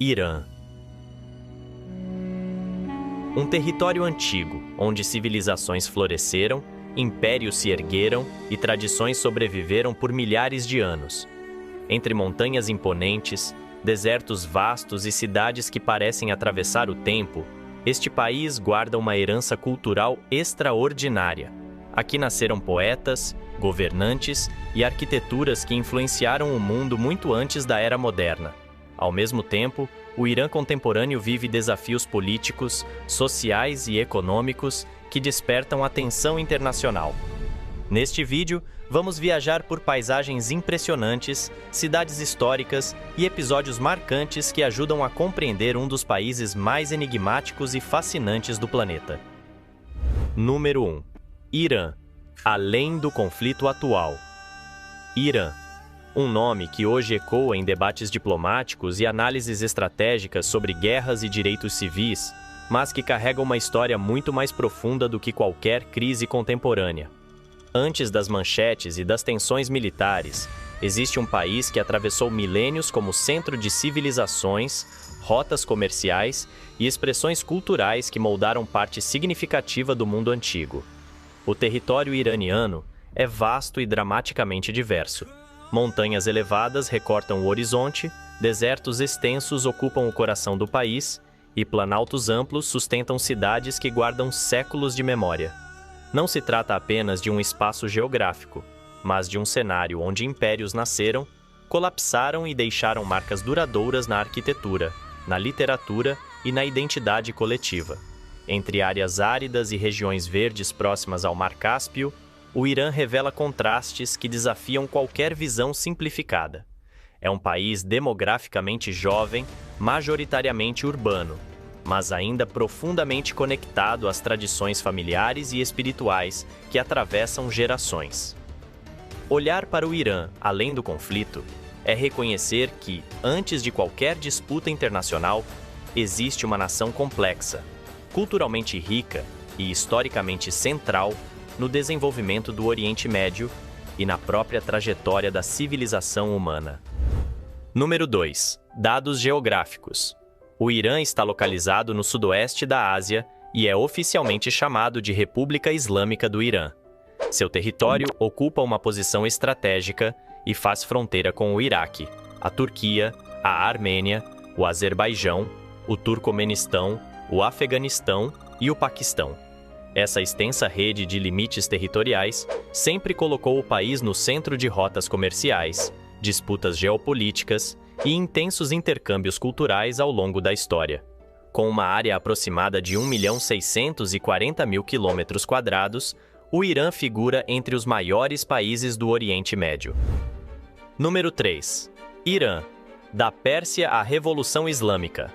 Irã. Um território antigo, onde civilizações floresceram, impérios se ergueram e tradições sobreviveram por milhares de anos. Entre montanhas imponentes, desertos vastos e cidades que parecem atravessar o tempo, este país guarda uma herança cultural extraordinária. Aqui nasceram poetas, governantes e arquiteturas que influenciaram o mundo muito antes da era moderna. Ao mesmo tempo, o Irã contemporâneo vive desafios políticos, sociais e econômicos que despertam atenção internacional. Neste vídeo, vamos viajar por paisagens impressionantes, cidades históricas e episódios marcantes que ajudam a compreender um dos países mais enigmáticos e fascinantes do planeta. Número 1. Irã. Além do conflito atual. Irã. Um nome que hoje ecoa em debates diplomáticos e análises estratégicas sobre guerras e direitos civis, mas que carrega uma história muito mais profunda do que qualquer crise contemporânea. Antes das manchetes e das tensões militares, existe um país que atravessou milênios como centro de civilizações, rotas comerciais e expressões culturais que moldaram parte significativa do mundo antigo. O território iraniano é vasto e dramaticamente diverso. Montanhas elevadas recortam o horizonte, desertos extensos ocupam o coração do país e planaltos amplos sustentam cidades que guardam séculos de memória. Não se trata apenas de um espaço geográfico, mas de um cenário onde impérios nasceram, colapsaram e deixaram marcas duradouras na arquitetura, na literatura e na identidade coletiva. Entre áreas áridas e regiões verdes próximas ao Mar Cáspio, o Irã revela contrastes que desafiam qualquer visão simplificada. É um país demograficamente jovem, majoritariamente urbano, mas ainda profundamente conectado às tradições familiares e espirituais que atravessam gerações. Olhar para o Irã além do conflito é reconhecer que, antes de qualquer disputa internacional, existe uma nação complexa, culturalmente rica e historicamente central no desenvolvimento do Oriente Médio e na própria trajetória da civilização humana. Número 2. Dados geográficos. O Irã está localizado no sudoeste da Ásia e é oficialmente chamado de República Islâmica do Irã. Seu território ocupa uma posição estratégica e faz fronteira com o Iraque, a Turquia, a Armênia, o Azerbaijão, o Turcomenistão, o Afeganistão e o Paquistão. Essa extensa rede de limites territoriais sempre colocou o país no centro de rotas comerciais, disputas geopolíticas e intensos intercâmbios culturais ao longo da história. Com uma área aproximada de 1.640.000 km², o Irã figura entre os maiores países do Oriente Médio. Número 3. Irã. Da Pérsia à Revolução Islâmica.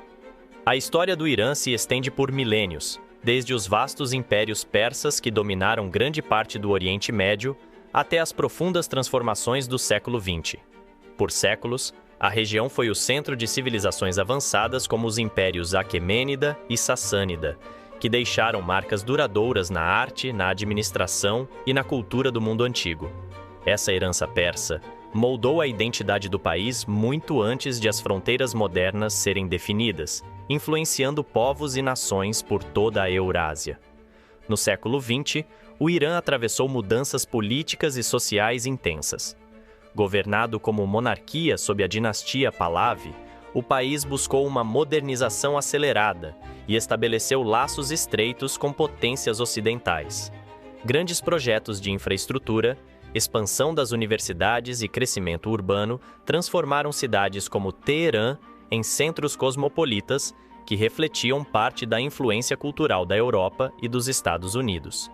A história do Irã se estende por milênios, desde os vastos impérios persas que dominaram grande parte do Oriente Médio até as profundas transformações do século XX. Por séculos, a região foi o centro de civilizações avançadas como os impérios Aquemênida e Sassânida, que deixaram marcas duradouras na arte, na administração e na cultura do mundo antigo. Essa herança persa moldou a identidade do país muito antes de as fronteiras modernas serem definidas, influenciando povos e nações por toda a Eurásia. No século XX, o Irã atravessou mudanças políticas e sociais intensas. Governado como monarquia sob a dinastia Pahlavi, o país buscou uma modernização acelerada e estabeleceu laços estreitos com potências ocidentais. Grandes projetos de infraestrutura, expansão das universidades e crescimento urbano transformaram cidades como Teherã em centros cosmopolitas que refletiam parte da influência cultural da Europa e dos Estados Unidos.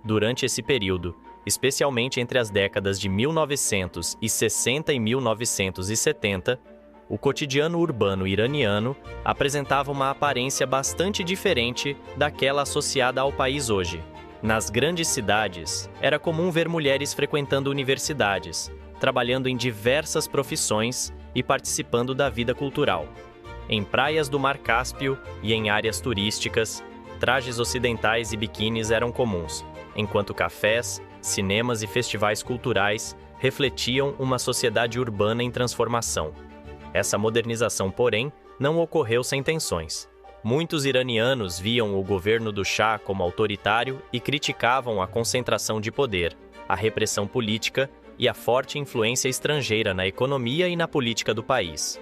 Durante esse período, especialmente entre as décadas de 1960 e 1970, o cotidiano urbano iraniano apresentava uma aparência bastante diferente daquela associada ao país hoje. Nas grandes cidades, era comum ver mulheres frequentando universidades, trabalhando em diversas profissões e participando da vida cultural. Em praias do Mar Cáspio e em áreas turísticas, trajes ocidentais e biquínis eram comuns, enquanto cafés, cinemas e festivais culturais refletiam uma sociedade urbana em transformação. Essa modernização, porém, não ocorreu sem tensões. Muitos iranianos viam o governo do Shah como autoritário e criticavam a concentração de poder, a repressão política e a forte influência estrangeira na economia e na política do país.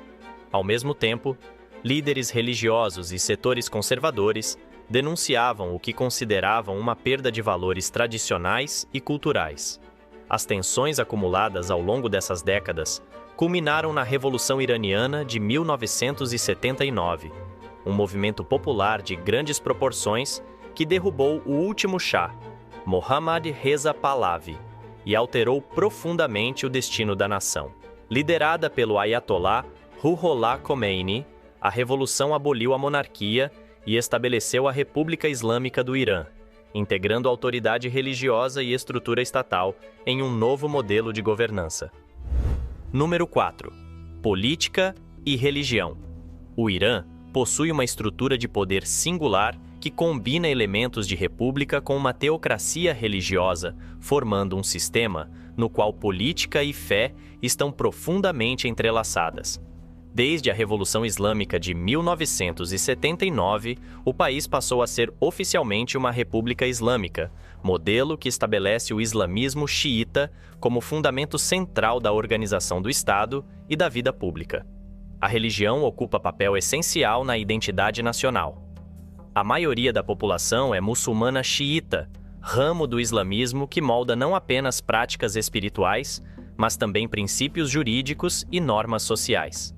Ao mesmo tempo, líderes religiosos e setores conservadores denunciavam o que consideravam uma perda de valores tradicionais e culturais. As tensões acumuladas ao longo dessas décadas culminaram na Revolução Iraniana de 1979, um movimento popular de grandes proporções que derrubou o último Shah, Mohammad Reza Pahlavi, e alterou profundamente o destino da nação. Liderada pelo Ayatollah Ruhollah Khomeini, a revolução aboliu a monarquia e estabeleceu a República Islâmica do Irã, integrando a autoridade religiosa e estrutura estatal em um novo modelo de governança. Número 4. Política e religião. O Irã possui uma estrutura de poder singular que combina elementos de república com uma teocracia religiosa, formando um sistema no qual política e fé estão profundamente entrelaçadas. Desde a Revolução Islâmica de 1979, o país passou a ser oficialmente uma república islâmica, modelo que estabelece o islamismo xiita como fundamento central da organização do Estado e da vida pública. A religião ocupa papel essencial na identidade nacional. A maioria da população é muçulmana xiita, ramo do islamismo que molda não apenas práticas espirituais, mas também princípios jurídicos e normas sociais.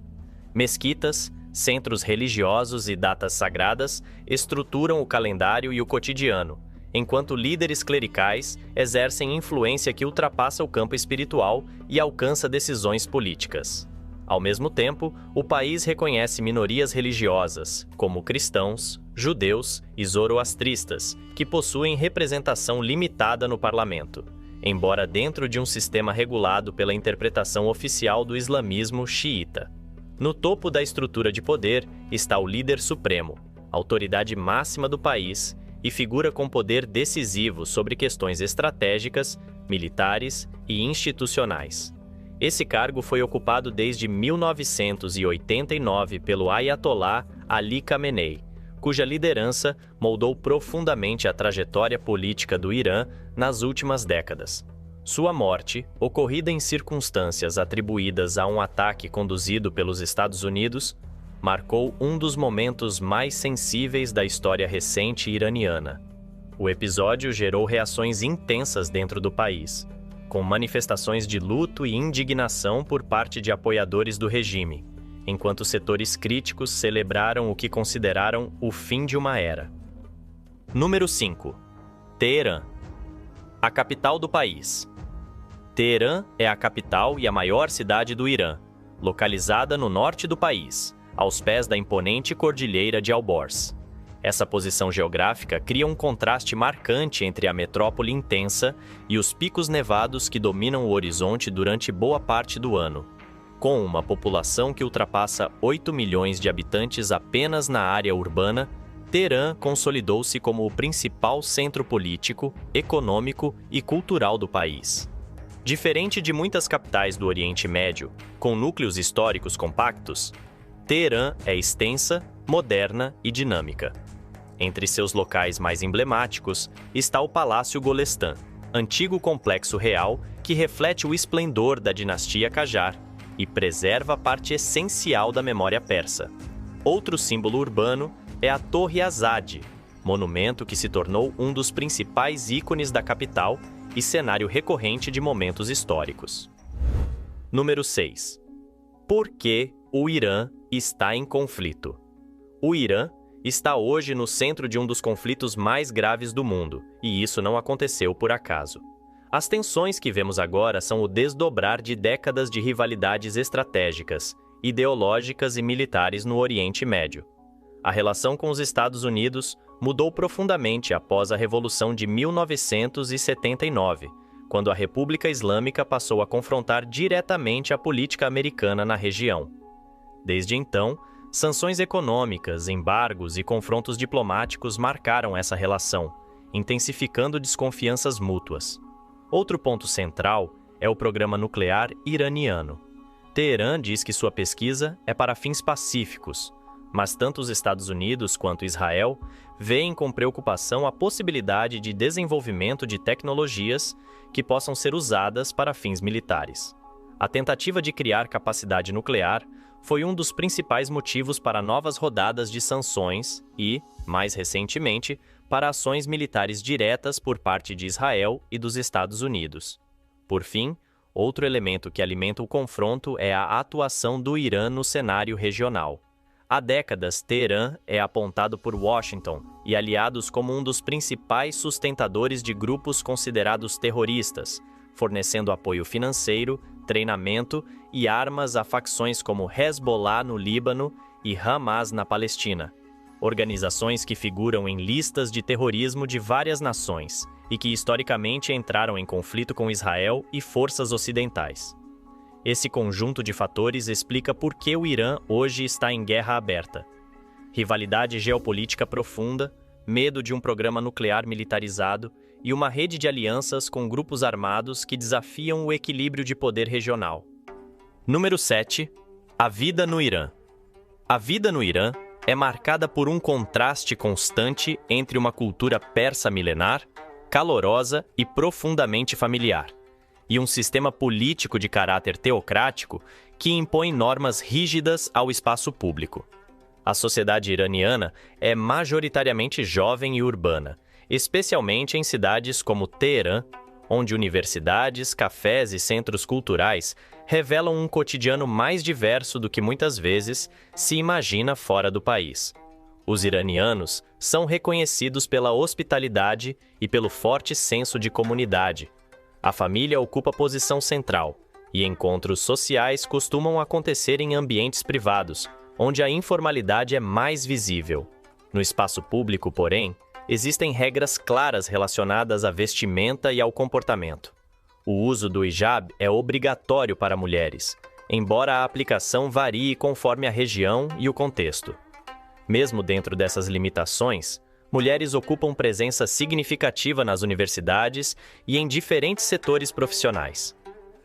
Mesquitas, centros religiosos e datas sagradas estruturam o calendário e o cotidiano, enquanto líderes clericais exercem influência que ultrapassa o campo espiritual e alcança decisões políticas. Ao mesmo tempo, o país reconhece minorias religiosas, como cristãos, judeus e zoroastristas, que possuem representação limitada no parlamento, embora dentro de um sistema regulado pela interpretação oficial do islamismo xiita. No topo da estrutura de poder está o líder supremo, autoridade máxima do país e figura com poder decisivo sobre questões estratégicas, militares e institucionais. Esse cargo foi ocupado desde 1989 pelo Ayatollah Ali Khamenei, cuja liderança moldou profundamente a trajetória política do Irã nas últimas décadas. Sua morte, ocorrida em circunstâncias atribuídas a um ataque conduzido pelos Estados Unidos, marcou um dos momentos mais sensíveis da história recente iraniana. O episódio gerou reações intensas dentro do país, com manifestações de luto e indignação por parte de apoiadores do regime, enquanto setores críticos celebraram o que consideraram o fim de uma era. Número 5. Teherã. A capital do país. Teherã é a capital e a maior cidade do Irã, localizada no norte do país, aos pés da imponente cordilheira de Alborz. Essa posição geográfica cria um contraste marcante entre a metrópole intensa e os picos nevados que dominam o horizonte durante boa parte do ano. Com uma população que ultrapassa 8 milhões de habitantes apenas na área urbana, Teherã consolidou-se como o principal centro político, econômico e cultural do país. Diferente de muitas capitais do Oriente Médio, com núcleos históricos compactos, Teherã é extensa, moderna e dinâmica. Entre seus locais mais emblemáticos está o Palácio Golestan, antigo complexo real que reflete o esplendor da dinastia Qajar e preserva a parte essencial da memória persa. Outro símbolo urbano é a Torre Azad, monumento que se tornou um dos principais ícones da capital e cenário recorrente de momentos históricos. Número 6. Por que o Irã está em conflito? O Irã está hoje no centro de um dos conflitos mais graves do mundo, e isso não aconteceu por acaso. As tensões que vemos agora são o desdobrar de décadas de rivalidades estratégicas, ideológicas e militares no Oriente Médio. A relação com os Estados Unidos mudou profundamente após a Revolução de 1979, quando a República Islâmica passou a confrontar diretamente a política americana na região. Desde então, sanções econômicas, embargos e confrontos diplomáticos marcaram essa relação, intensificando desconfianças mútuas. Outro ponto central é o programa nuclear iraniano. Teherã diz que sua pesquisa é para fins pacíficos, mas tanto os Estados Unidos quanto Israel veem com preocupação a possibilidade de desenvolvimento de tecnologias que possam ser usadas para fins militares. A tentativa de criar capacidade nuclear foi um dos principais motivos para novas rodadas de sanções e, mais recentemente, para ações militares diretas por parte de Israel e dos Estados Unidos. Por fim, outro elemento que alimenta o confronto é a atuação do Irã no cenário regional. Há décadas, Teherã é apontado por Washington e aliados como um dos principais sustentadores de grupos considerados terroristas, fornecendo apoio financeiro, treinamento e armas a facções como Hezbollah no Líbano e Hamas na Palestina, organizações que figuram em listas de terrorismo de várias nações e que historicamente entraram em conflito com Israel e forças ocidentais. Esse conjunto de fatores explica por que o Irã hoje está em guerra aberta. Rivalidade geopolítica profunda, medo de um programa nuclear militarizado e uma rede de alianças com grupos armados que desafiam o equilíbrio de poder regional. Número 7. A vida no Irã. A vida no Irã é marcada por um contraste constante entre uma cultura persa milenar, calorosa e profundamente familiar, e um sistema político de caráter teocrático que impõe normas rígidas ao espaço público. A sociedade iraniana é majoritariamente jovem e urbana, especialmente em cidades como Teherã, onde universidades, cafés e centros culturais revelam um cotidiano mais diverso do que muitas vezes se imagina fora do país. Os iranianos são reconhecidos pela hospitalidade e pelo forte senso de comunidade. A família ocupa posição central, e encontros sociais costumam acontecer em ambientes privados, onde a informalidade é mais visível. No espaço público, porém, existem regras claras relacionadas à vestimenta e ao comportamento. O uso do hijab é obrigatório para mulheres, embora a aplicação varie conforme a região e o contexto. Mesmo dentro dessas limitações, mulheres ocupam presença significativa nas universidades e em diferentes setores profissionais.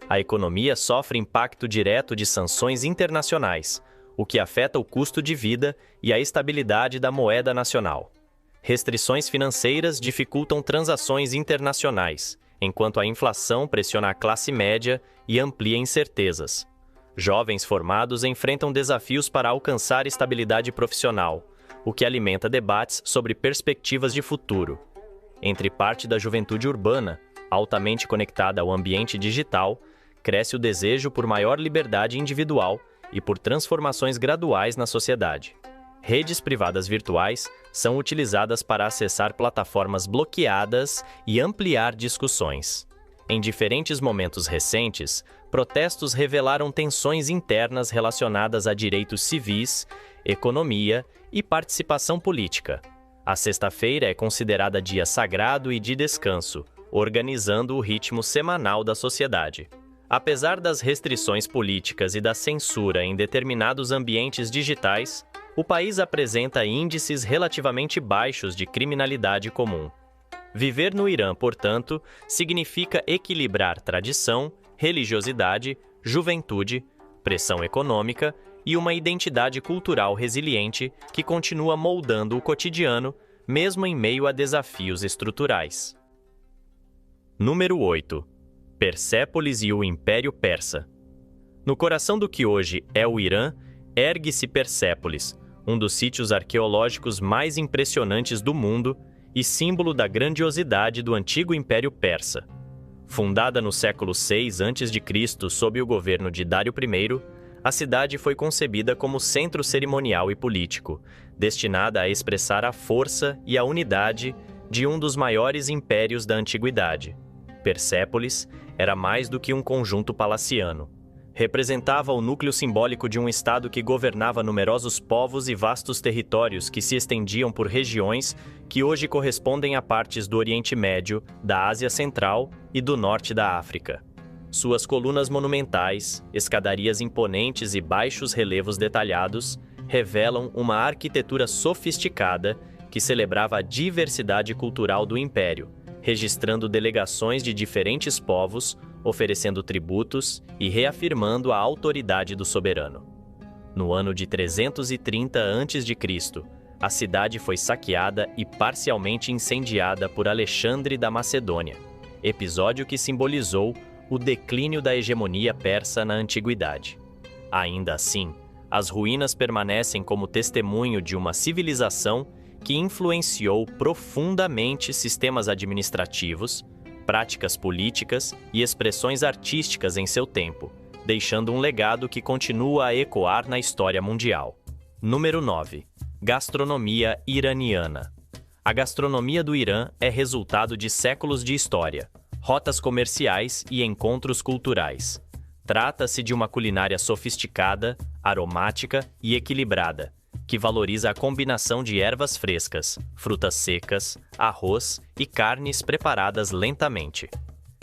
A economia sofre impacto direto de sanções internacionais, o que afeta o custo de vida e a estabilidade da moeda nacional. Restrições financeiras dificultam transações internacionais, enquanto a inflação pressiona a classe média e amplia incertezas. Jovens formados enfrentam desafios para alcançar estabilidade profissional, o que alimenta debates sobre perspectivas de futuro. Entre parte da juventude urbana, altamente conectada ao ambiente digital, cresce o desejo por maior liberdade individual e por transformações graduais na sociedade. Redes privadas virtuais são utilizadas para acessar plataformas bloqueadas e ampliar discussões. Em diferentes momentos recentes, protestos revelaram tensões internas relacionadas a direitos civis, economia e participação política. A sexta-feira é considerada dia sagrado e de descanso, organizando o ritmo semanal da sociedade. Apesar das restrições políticas e da censura em determinados ambientes digitais, o país apresenta índices relativamente baixos de criminalidade comum. Viver no Irã, portanto, significa equilibrar tradição, religiosidade, juventude, pressão econômica e uma identidade cultural resiliente que continua moldando o cotidiano, mesmo em meio a desafios estruturais. Número 8. Persépolis e o Império Persa. No coração do que hoje é o Irã, ergue-se Persépolis, um dos sítios arqueológicos mais impressionantes do mundo e símbolo da grandiosidade do antigo Império Persa. Fundada no século VI a.C. sob o governo de Dário I, a cidade foi concebida como centro cerimonial e político, destinada a expressar a força e a unidade de um dos maiores impérios da antiguidade. Persépolis era mais do que um conjunto palaciano. Representava o núcleo simbólico de um estado que governava numerosos povos e vastos territórios que se estendiam por regiões que hoje correspondem a partes do Oriente Médio, da Ásia Central e do norte da África. Suas colunas monumentais, escadarias imponentes e baixos relevos detalhados revelam uma arquitetura sofisticada que celebrava a diversidade cultural do império, registrando delegações de diferentes povos, oferecendo tributos e reafirmando a autoridade do soberano. No ano de 330 a.C., a cidade foi saqueada e parcialmente incendiada por Alexandre da Macedônia, episódio que simbolizou o declínio da hegemonia persa na antiguidade. Ainda assim, as ruínas permanecem como testemunho de uma civilização que influenciou profundamente sistemas administrativos, práticas políticas e expressões artísticas em seu tempo, deixando um legado que continua a ecoar na história mundial. Número 9. Gastronomia iraniana. A gastronomia do Irã é resultado de séculos de história, rotas comerciais e encontros culturais. Trata-se de uma culinária sofisticada, aromática e equilibrada, que valoriza a combinação de ervas frescas, frutas secas, arroz e carnes preparadas lentamente.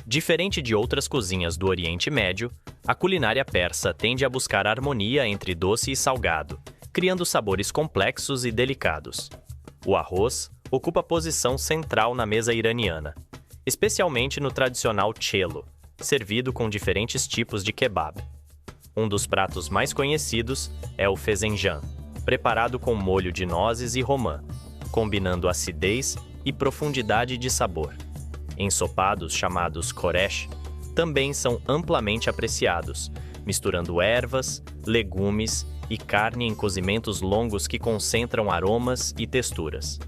Diferente de outras cozinhas do Oriente Médio, a culinária persa tende a buscar harmonia entre doce e salgado, criando sabores complexos e delicados. O arroz ocupa posição central na mesa iraniana, especialmente no tradicional chelo, servido com diferentes tipos de kebab. Um dos pratos mais conhecidos é o fezenjan, preparado com molho de nozes e romã, combinando acidez e profundidade de sabor. Ensopados chamados koresh também são amplamente apreciados, misturando ervas, legumes e carne em cozimentos longos que concentram aromas e texturas.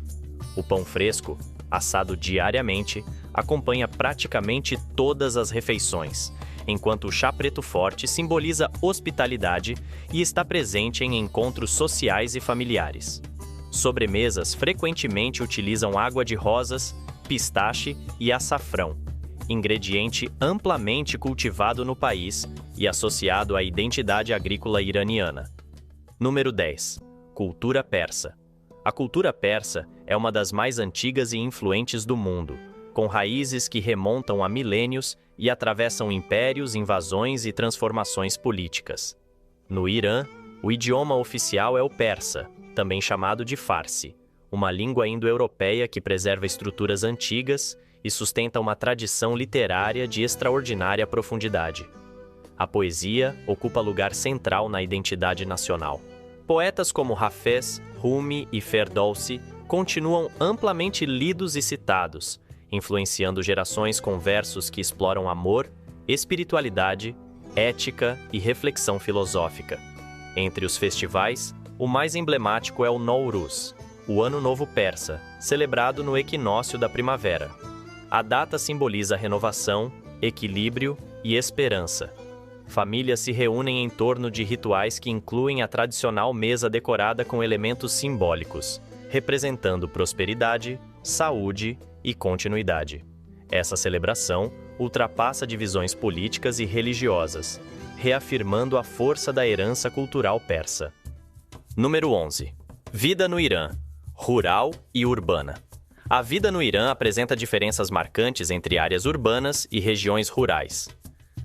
O pão fresco, assado diariamente, acompanha praticamente todas as refeições, enquanto o chá preto forte simboliza hospitalidade e está presente em encontros sociais e familiares. Sobremesas frequentemente utilizam água de rosas, pistache e açafrão, ingrediente amplamente cultivado no país e associado à identidade agrícola iraniana. Número 10. Cultura persa. A cultura persa é uma das mais antigas e influentes do mundo, com raízes que remontam a milênios e atravessam impérios, invasões e transformações políticas. No Irã, o idioma oficial é o persa, também chamado de Farsi, uma língua indo-europeia que preserva estruturas antigas e sustenta uma tradição literária de extraordinária profundidade. A poesia ocupa lugar central na identidade nacional. Poetas como Hafez, Rumi e Ferdowsi continuam amplamente lidos e citados, influenciando gerações com versos que exploram amor, espiritualidade, ética e reflexão filosófica. Entre os festivais, o mais emblemático é o Nowruz, o Ano Novo Persa, celebrado no equinócio da primavera. A data simboliza renovação, equilíbrio e esperança. Famílias se reúnem em torno de rituais que incluem a tradicional mesa decorada com elementos simbólicos, representando prosperidade, saúde e continuidade. Essa celebração ultrapassa divisões políticas e religiosas, reafirmando a força da herança cultural persa. Número 11. Vida no Irã, rural e urbana. A vida no Irã apresenta diferenças marcantes entre áreas urbanas e regiões rurais.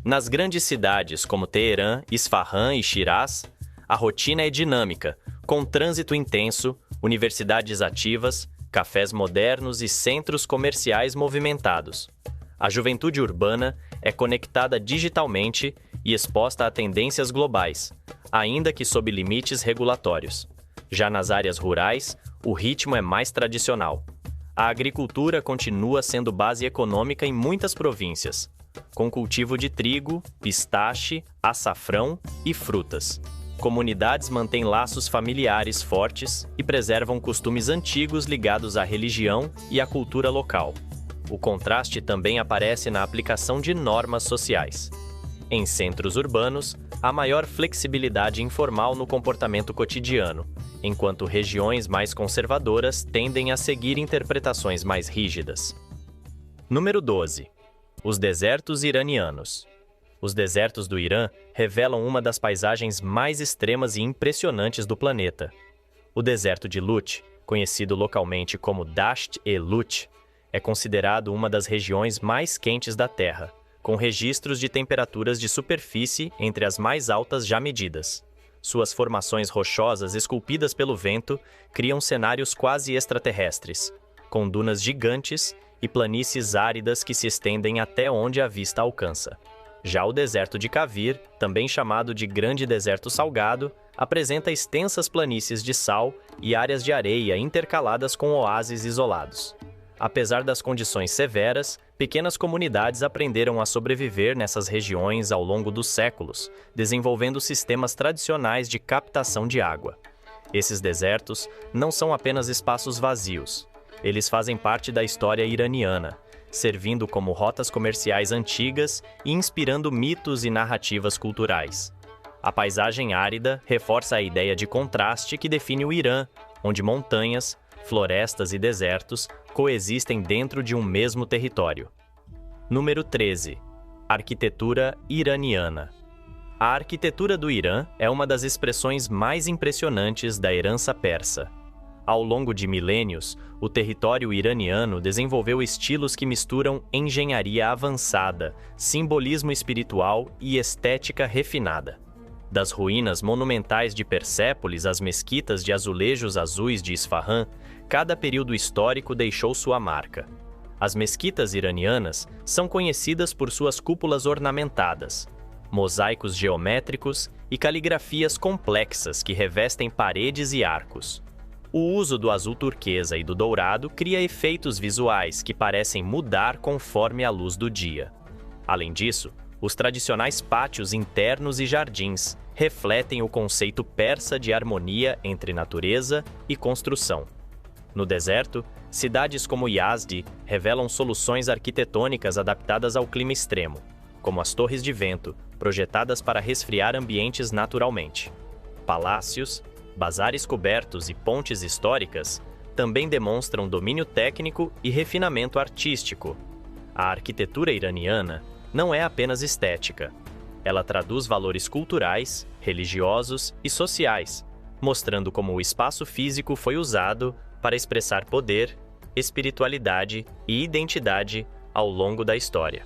Nas grandes cidades como Teherã, Isfahan e Shiraz, a rotina é dinâmica, com trânsito intenso, universidades ativas, cafés modernos e centros comerciais movimentados. A juventude urbana é conectada digitalmente e exposta a tendências globais, ainda que sob limites regulatórios. Já nas áreas rurais, o ritmo é mais tradicional. A agricultura continua sendo base econômica em muitas províncias, com cultivo de trigo, pistache, açafrão e frutas. Comunidades mantêm laços familiares fortes e preservam costumes antigos ligados à religião e à cultura local. O contraste também aparece na aplicação de normas sociais. Em centros urbanos, há maior flexibilidade informal no comportamento cotidiano, enquanto regiões mais conservadoras tendem a seguir interpretações mais rígidas. Número 12. Os desertos iranianos. Os desertos do Irã revelam uma das paisagens mais extremas e impressionantes do planeta. O deserto de Lut, conhecido localmente como Dasht-e-Lut, é considerado uma das regiões mais quentes da Terra, com registros de temperaturas de superfície entre as mais altas já medidas. Suas formações rochosas esculpidas pelo vento criam cenários quase extraterrestres, com dunas gigantes e planícies áridas que se estendem até onde a vista alcança. Já o deserto de Cavir, também chamado de Grande Deserto Salgado, apresenta extensas planícies de sal e áreas de areia intercaladas com oásis isolados. Apesar das condições severas, pequenas comunidades aprenderam a sobreviver nessas regiões ao longo dos séculos, desenvolvendo sistemas tradicionais de captação de água. Esses desertos não são apenas espaços vazios. Eles fazem parte da história iraniana, servindo como rotas comerciais antigas e inspirando mitos e narrativas culturais. A paisagem árida reforça a ideia de contraste que define o Irã, onde montanhas, florestas e desertos coexistem dentro de um mesmo território. Número 13. Arquitetura iraniana. A arquitetura do Irã é uma das expressões mais impressionantes da herança persa. Ao longo de milênios, o território iraniano desenvolveu estilos que misturam engenharia avançada, simbolismo espiritual e estética refinada. Das ruínas monumentais de Persépolis às mesquitas de azulejos azuis de Isfahan, cada período histórico deixou sua marca. As mesquitas iranianas são conhecidas por suas cúpulas ornamentadas, mosaicos geométricos e caligrafias complexas que revestem paredes e arcos. O uso do azul turquesa e do dourado cria efeitos visuais que parecem mudar conforme a luz do dia. Além disso, os tradicionais pátios internos e jardins refletem o conceito persa de harmonia entre natureza e construção. No deserto, cidades como Yazd revelam soluções arquitetônicas adaptadas ao clima extremo, como as torres de vento, projetadas para resfriar ambientes naturalmente. Palácios, bazares cobertos e pontes históricas também demonstram domínio técnico e refinamento artístico. A arquitetura iraniana não é apenas estética. Ela traduz valores culturais, religiosos e sociais, mostrando como o espaço físico foi usado para expressar poder, espiritualidade e identidade ao longo da história.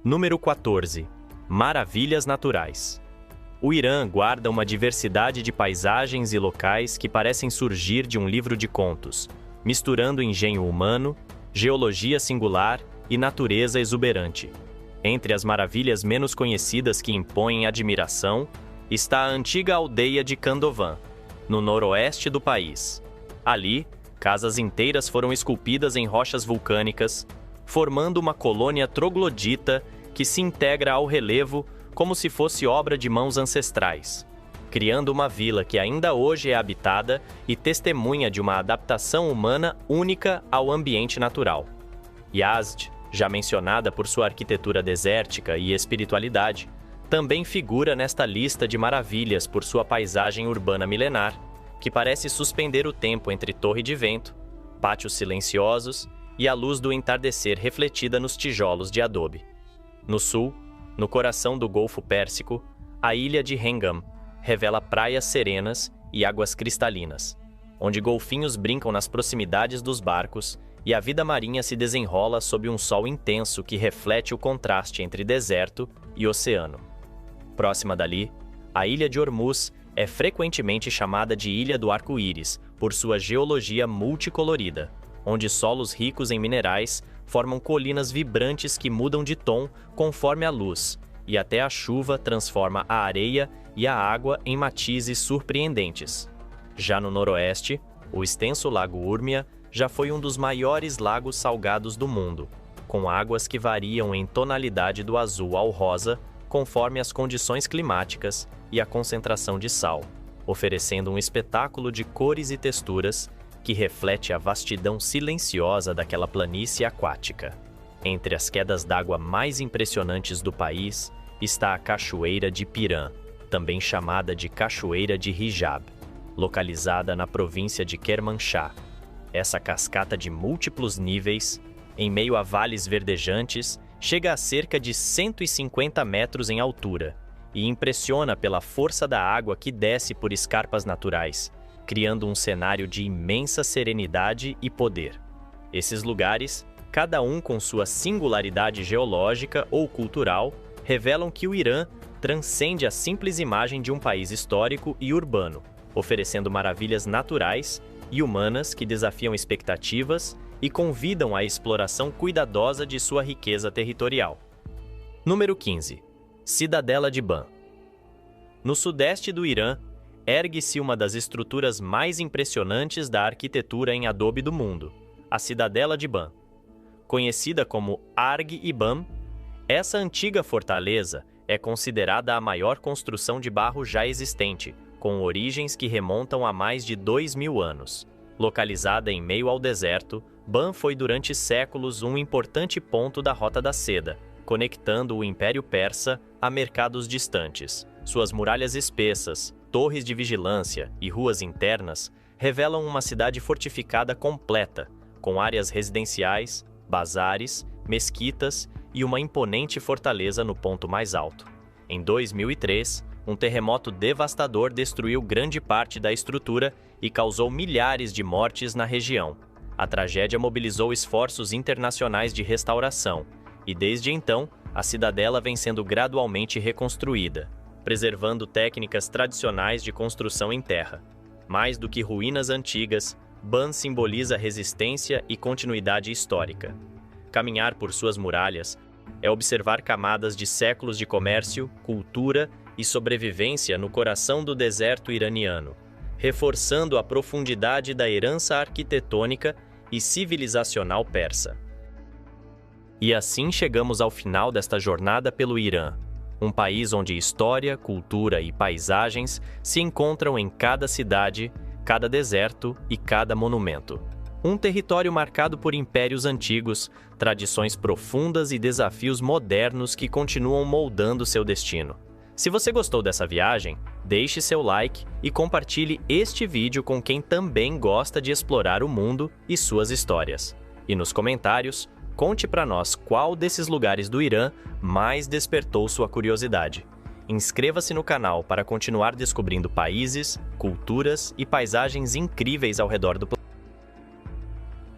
Número 14. Maravilhas naturais. O Irã guarda uma diversidade de paisagens e locais que parecem surgir de um livro de contos, misturando engenho humano, geologia singular e natureza exuberante. Entre as maravilhas menos conhecidas que impõem admiração, está a antiga aldeia de Kandovan, no noroeste do país. Ali, casas inteiras foram esculpidas em rochas vulcânicas, formando uma colônia troglodita que se integra ao relevo como se fosse obra de mãos ancestrais, criando uma vila que ainda hoje é habitada e testemunha de uma adaptação humana única ao ambiente natural. Yazd, já mencionada por sua arquitetura desértica e espiritualidade, também figura nesta lista de maravilhas por sua paisagem urbana milenar, que parece suspender o tempo entre torre de vento, pátios silenciosos e a luz do entardecer refletida nos tijolos de adobe. No sul, no coração do Golfo Pérsico, a ilha de Hengam revela praias serenas e águas cristalinas, onde golfinhos brincam nas proximidades dos barcos e a vida marinha se desenrola sob um sol intenso que reflete o contraste entre deserto e oceano. Próxima dali, a ilha de Hormuz é frequentemente chamada de Ilha do Arco-Íris por sua geologia multicolorida, onde solos ricos em minerais formam colinas vibrantes que mudam de tom conforme a luz, e até a chuva transforma a areia e a água em matizes surpreendentes. Já no noroeste, o extenso Lago Urmia já foi um dos maiores lagos salgados do mundo, com águas que variam em tonalidade do azul ao rosa conforme as condições climáticas e a concentração de sal, oferecendo um espetáculo de cores e texturas que reflete a vastidão silenciosa daquela planície aquática. Entre as quedas d'água mais impressionantes do país está a Cachoeira de Piran, também chamada de Cachoeira de Hijab, localizada na província de Kermanshah. Essa cascata de múltiplos níveis, em meio a vales verdejantes, chega a cerca de 150 metros em altura e impressiona pela força da água que desce por escarpas naturais, criando um cenário de imensa serenidade e poder. Esses lugares, cada um com sua singularidade geológica ou cultural, revelam que o Irã transcende a simples imagem de um país histórico e urbano, oferecendo maravilhas naturais e humanas que desafiam expectativas e convidam à exploração cuidadosa de sua riqueza territorial. Número 15. Cidadela de Ban. No sudeste do Irã, ergue-se uma das estruturas mais impressionantes da arquitetura em adobe do mundo, a Cidadela de Ban. Conhecida como Arg-i-Ban, essa antiga fortaleza é considerada a maior construção de barro já existente, com origens que remontam a mais de 2.000 anos. Localizada em meio ao deserto, Ban foi durante séculos um importante ponto da Rota da Seda, conectando o Império Persa a mercados distantes. Suas muralhas espessas, torres de vigilância e ruas internas revelam uma cidade fortificada completa, com áreas residenciais, bazares, mesquitas e uma imponente fortaleza no ponto mais alto. Em 2003, um terremoto devastador destruiu grande parte da estrutura e causou milhares de mortes na região. A tragédia mobilizou esforços internacionais de restauração, e desde então, a cidadela vem sendo gradualmente reconstruída, preservando técnicas tradicionais de construção em terra. Mais do que ruínas antigas, Ban simboliza resistência e continuidade histórica. Caminhar por suas muralhas é observar camadas de séculos de comércio, cultura e sobrevivência no coração do deserto iraniano, reforçando a profundidade da herança arquitetônica e civilizacional persa. E assim chegamos ao final desta jornada pelo Irã, um país onde história, cultura e paisagens se encontram em cada cidade, cada deserto e cada monumento. Um território marcado por impérios antigos, tradições profundas e desafios modernos que continuam moldando seu destino. Se você gostou dessa viagem, deixe seu like e compartilhe este vídeo com quem também gosta de explorar o mundo e suas histórias. E nos comentários, conte para nós qual desses lugares do Irã mais despertou sua curiosidade. Inscreva-se no canal para continuar descobrindo países, culturas e paisagens incríveis ao redor do planeta.